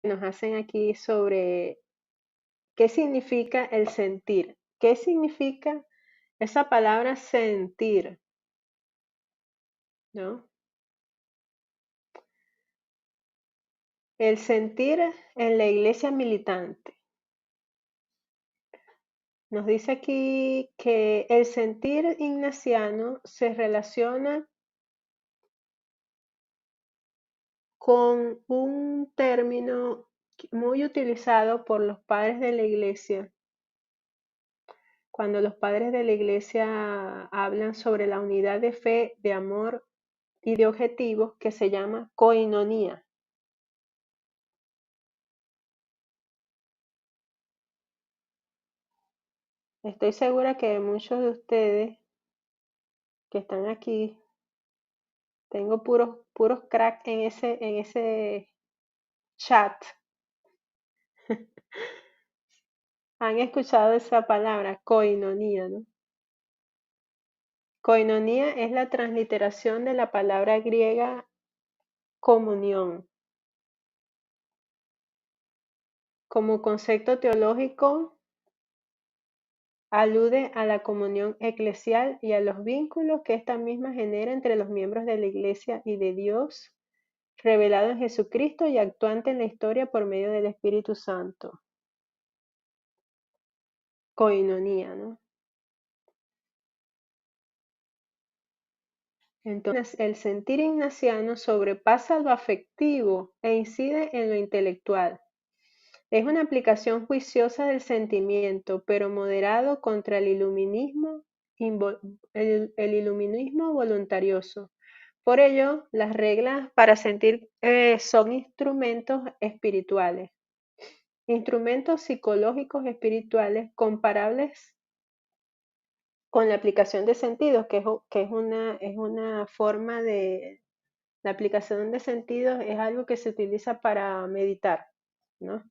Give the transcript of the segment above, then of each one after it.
nos hacen aquí sobre qué significa el sentir. ¿Qué significa esa palabra sentir? ¿No? El sentir en la iglesia militante. Nos dice aquí que el sentir ignaciano se relaciona con un término muy utilizado por los padres de la iglesia. Cuando los padres de la iglesia hablan sobre la unidad de fe, de amor y de objetivos, que se llama koinonía. Estoy segura que muchos de ustedes que están aquí, tengo puros crack en ese chat, han escuchado esa palabra, koinonía, ¿no? Koinonía es la transliteración de la palabra griega comunión. Como concepto teológico, alude a la comunión eclesial y a los vínculos que esta misma genera entre los miembros de la Iglesia y de Dios, revelado en Jesucristo y actuante en la historia por medio del Espíritu Santo. Koinonía, ¿no? Entonces, el sentir ignaciano sobrepasa lo afectivo e incide en lo intelectual. Es una aplicación juiciosa del sentimiento, pero moderado contra el iluminismo, el iluminismo voluntarioso. Por ello, las reglas para sentir son instrumentos espirituales, instrumentos psicológicos espirituales comparables con la aplicación de sentidos, que es una forma de. La aplicación de sentidos es algo que se utiliza para meditar, ¿no?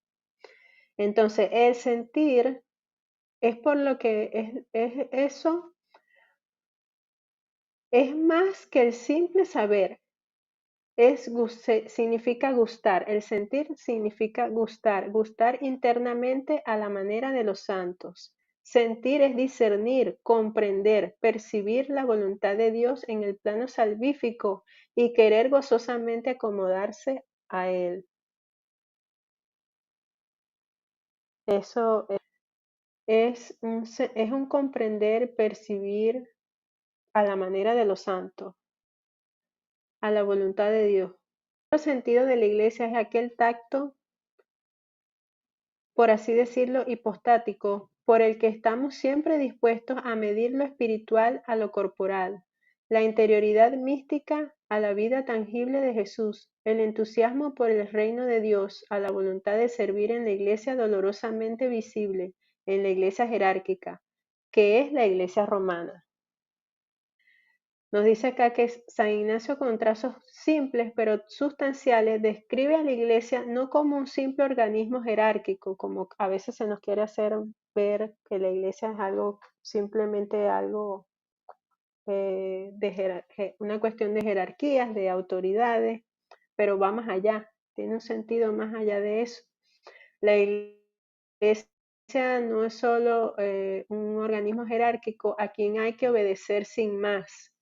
Entonces, el sentir es por lo que eso es más que el simple saber, significa gustar, el sentir significa gustar, gustar internamente a la manera de los santos. Sentir es discernir, comprender, percibir la voluntad de Dios en el plano salvífico y querer gozosamente acomodarse a Él. Eso es un comprender, percibir a la manera de los santos, a la voluntad de Dios. El sentido de la iglesia es aquel tacto, por así decirlo, hipostático, por el que estamos siempre dispuestos a medir lo espiritual a lo corporal, la interioridad mística a la vida tangible de Jesús, el entusiasmo por el reino de Dios, a la voluntad de servir en la iglesia dolorosamente visible, en la iglesia jerárquica, que es la iglesia romana. Nos dice acá que San Ignacio, con trazos simples pero sustanciales, describe a la Iglesia no como un simple organismo jerárquico, como a veces se nos quiere hacer ver que la Iglesia es algo, simplemente algo una cuestión de jerarquías, de autoridades, pero va más allá, tiene un sentido más allá de eso. La Iglesia no es solo un organismo jerárquico a quien hay que obedecer sin más,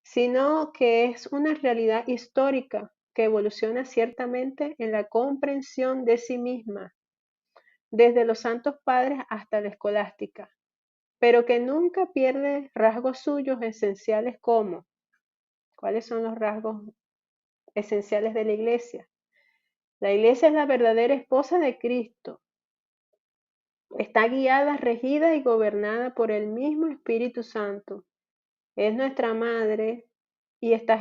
sino que es una realidad histórica que evoluciona ciertamente en la comprensión de sí misma, desde los santos padres hasta la escolástica, pero que nunca pierde rasgos suyos esenciales como, ¿cuáles son los rasgos esenciales de la iglesia? La iglesia es la verdadera esposa de Cristo. Está guiada, regida y gobernada por el mismo Espíritu Santo. Es nuestra madre y está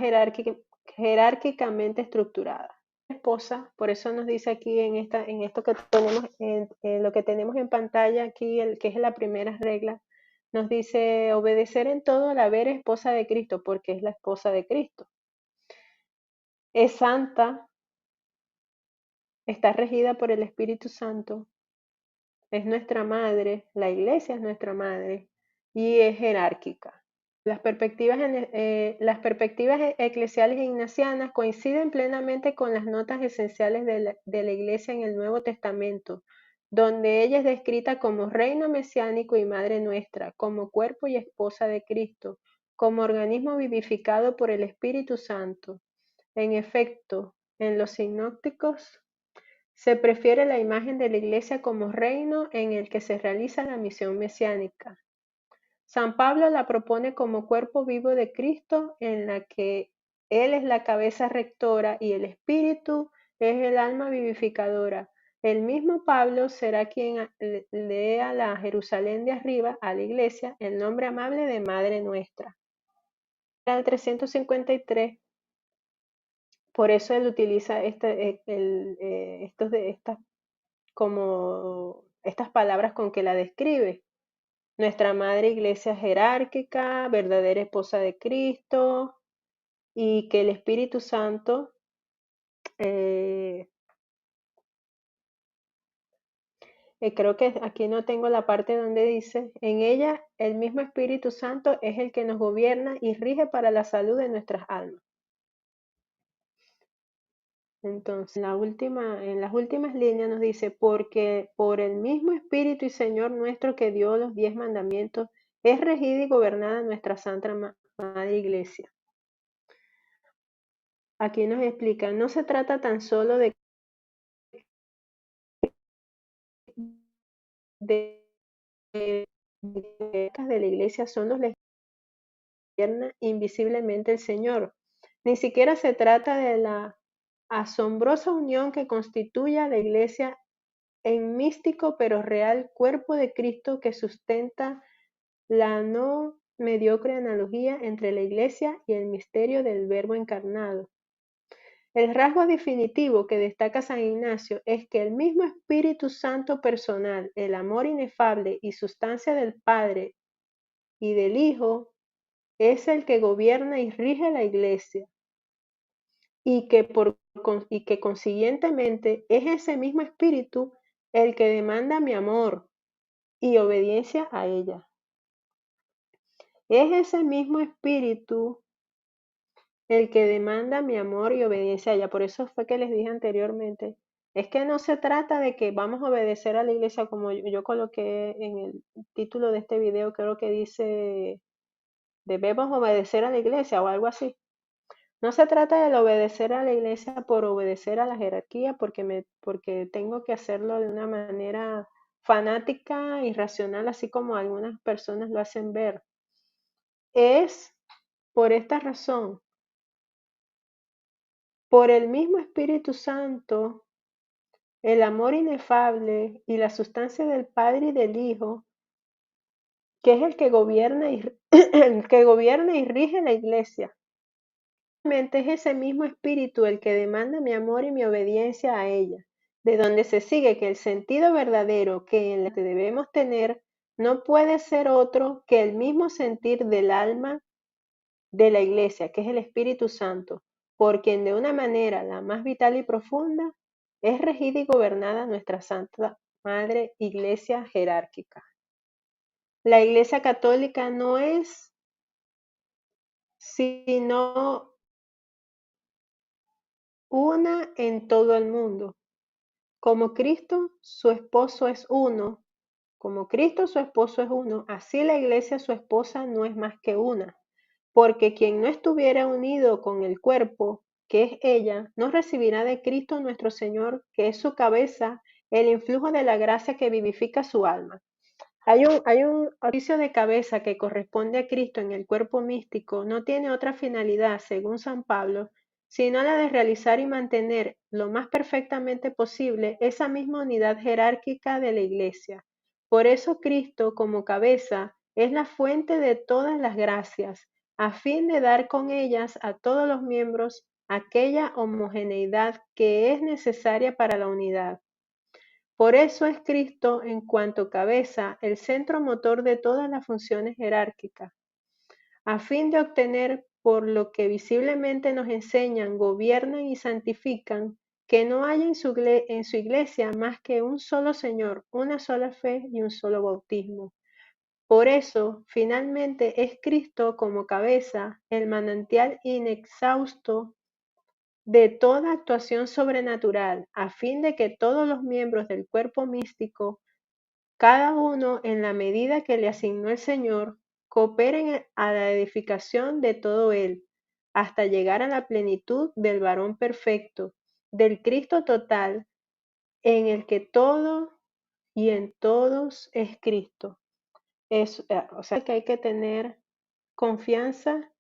jerárquicamente estructurada. Esposa, por eso nos dice aquí en esto que tenemos, en lo que tenemos en pantalla aquí, que es la primera regla, nos dice obedecer en todo a la vera esposa de Cristo, porque es la esposa de Cristo. Es santa, está regida por el Espíritu Santo, es nuestra madre, la iglesia es nuestra madre y es jerárquica. Las perspectivas eclesiales ignacianas coinciden plenamente con las notas esenciales de la Iglesia en el Nuevo Testamento, donde ella es descrita como reino mesiánico y madre nuestra, como cuerpo y esposa de Cristo, como organismo vivificado por el Espíritu Santo. En efecto, en los sinópticos se prefiere la imagen de la Iglesia como reino en el que se realiza la misión mesiánica. San Pablo la propone como cuerpo vivo de Cristo en la que Él es la cabeza rectora y el Espíritu es el alma vivificadora. El mismo Pablo será quien lee a la Jerusalén de arriba, a la iglesia, el nombre amable de Madre Nuestra. En el 353, por eso él utiliza estas palabras con que la describe. Nuestra Madre Iglesia jerárquica, verdadera esposa de Cristo, y que el Espíritu Santo, eh, creo que aquí no tengo la parte donde dice, en ella el mismo Espíritu Santo es el que nos gobierna y rige para la salud de nuestras almas. Entonces, en las últimas líneas nos dice, porque por el mismo Espíritu y Señor nuestro que dio los 10 mandamientos, es regida y gobernada nuestra Santa Madre Iglesia. Aquí nos explica, no se trata tan solo de de la iglesia son los que gobierna invisiblemente el Señor. Ni siquiera se trata de la asombrosa unión que constituye a la iglesia en místico pero real cuerpo de Cristo que sustenta la no mediocre analogía entre la iglesia y el misterio del Verbo encarnado. El rasgo definitivo que destaca San Ignacio es que el mismo Espíritu Santo personal, el amor inefable y sustancia del Padre y del Hijo, es el que gobierna y rige la Iglesia, y que consiguientemente es ese mismo Espíritu el que demanda mi amor y obediencia a ella. Es ese mismo Espíritu el que demanda mi amor y obediencia a ella. Por eso fue que les dije anteriormente, es que no se trata de que vamos a obedecer a la iglesia como yo coloqué en el título de este video, creo que dice, debemos obedecer a la iglesia o algo así. No se trata de obedecer a la iglesia por obedecer a la jerarquía, porque tengo que hacerlo de una manera fanática y racional, así como algunas personas lo hacen ver. Es por esta razón, por el mismo Espíritu Santo, el amor inefable y la sustancia del Padre y del Hijo, que es el que gobierna el que gobierna y rige la iglesia. Es ese mismo espíritu el que demanda mi amor y mi obediencia a ella, de donde se sigue que el sentido verdadero que en la que debemos tener no puede ser otro que el mismo sentir del alma de la iglesia, que es el Espíritu Santo, por quien de una manera la más vital y profunda es regida y gobernada nuestra Santa Madre Iglesia jerárquica. La Iglesia católica no es sino una en todo el mundo. Como Cristo, su esposo es uno, como Cristo su esposo es uno, así la iglesia su esposa no es más que una, porque quien no estuviera unido con el cuerpo, que es ella, no recibirá de Cristo nuestro Señor, que es su cabeza, el influjo de la gracia que vivifica su alma. Hay un oficio de cabeza que corresponde a Cristo en el cuerpo místico, no tiene otra finalidad, según San Pablo, sino la de realizar y mantener lo más perfectamente posible esa misma unidad jerárquica de la Iglesia. Por eso Cristo, como cabeza, es la fuente de todas las gracias, a fin de dar con ellas a todos los miembros aquella homogeneidad que es necesaria para la unidad. Por eso es Cristo, en cuanto cabeza, el centro motor de todas las funciones jerárquicas, a fin de obtener, por lo que visiblemente nos enseñan, gobiernan y santifican, que no haya en su iglesia más que un solo Señor, una sola fe y un solo bautismo. Por eso, finalmente, es Cristo como cabeza, el manantial inexhausto de toda actuación sobrenatural, a fin de que todos los miembros del cuerpo místico, cada uno en la medida que le asignó el Señor, cooperen a la edificación de todo él, hasta llegar a la plenitud del varón perfecto, del Cristo total, en el que todo y en todos es Cristo. O sea que hay que tener confianza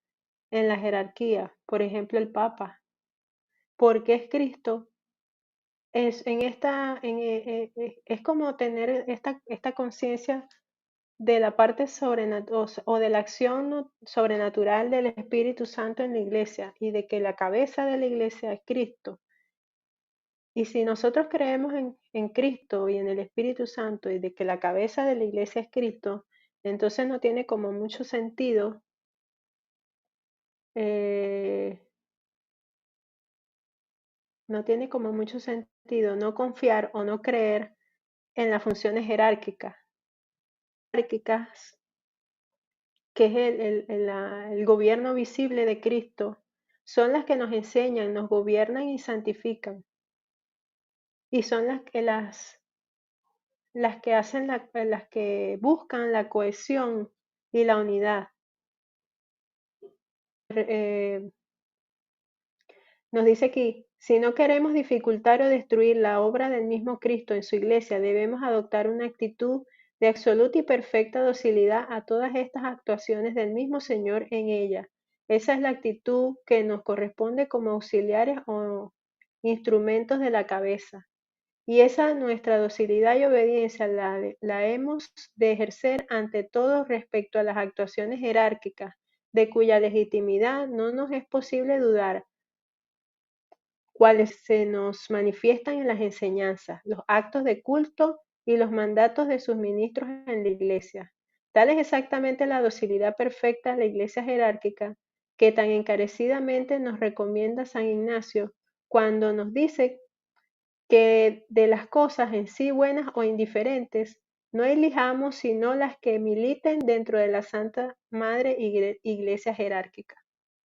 en la jerarquía, por ejemplo el Papa, porque es Cristo. Es como tener esta conciencia de la parte sobrenatural o de la acción sobrenatural del Espíritu Santo en la iglesia y de que la cabeza de la iglesia es Cristo. Y si nosotros creemos en Cristo y en el Espíritu Santo y de que la cabeza de la iglesia es Cristo, entonces no tiene como mucho sentido eh, no tiene como mucho sentido no confiar o no creer en las funciones jerárquicas, que es el gobierno visible de Cristo, son las que nos enseñan, nos gobiernan y santifican. Y son las que buscan la cohesión y la unidad. Eh, Nos dice aquí, si no queremos dificultar o destruir la obra del mismo Cristo en su iglesia, debemos adoptar una actitud de absoluta y perfecta docilidad a todas estas actuaciones del mismo Señor en ella. Esa es la actitud que nos corresponde como auxiliares o instrumentos de la cabeza. Y esa nuestra docilidad y obediencia la hemos de ejercer ante todo respecto a las actuaciones jerárquicas, de cuya legitimidad no nos es posible dudar, cuales se nos manifiestan en las enseñanzas, los actos de culto y los mandatos de sus ministros en la iglesia. Tal es exactamente la docilidad perfecta de la iglesia jerárquica que tan encarecidamente nos recomienda San Ignacio cuando nos dice que de las cosas en sí buenas o indiferentes no elijamos sino las que militen dentro de la Santa Madre Iglesia jerárquica.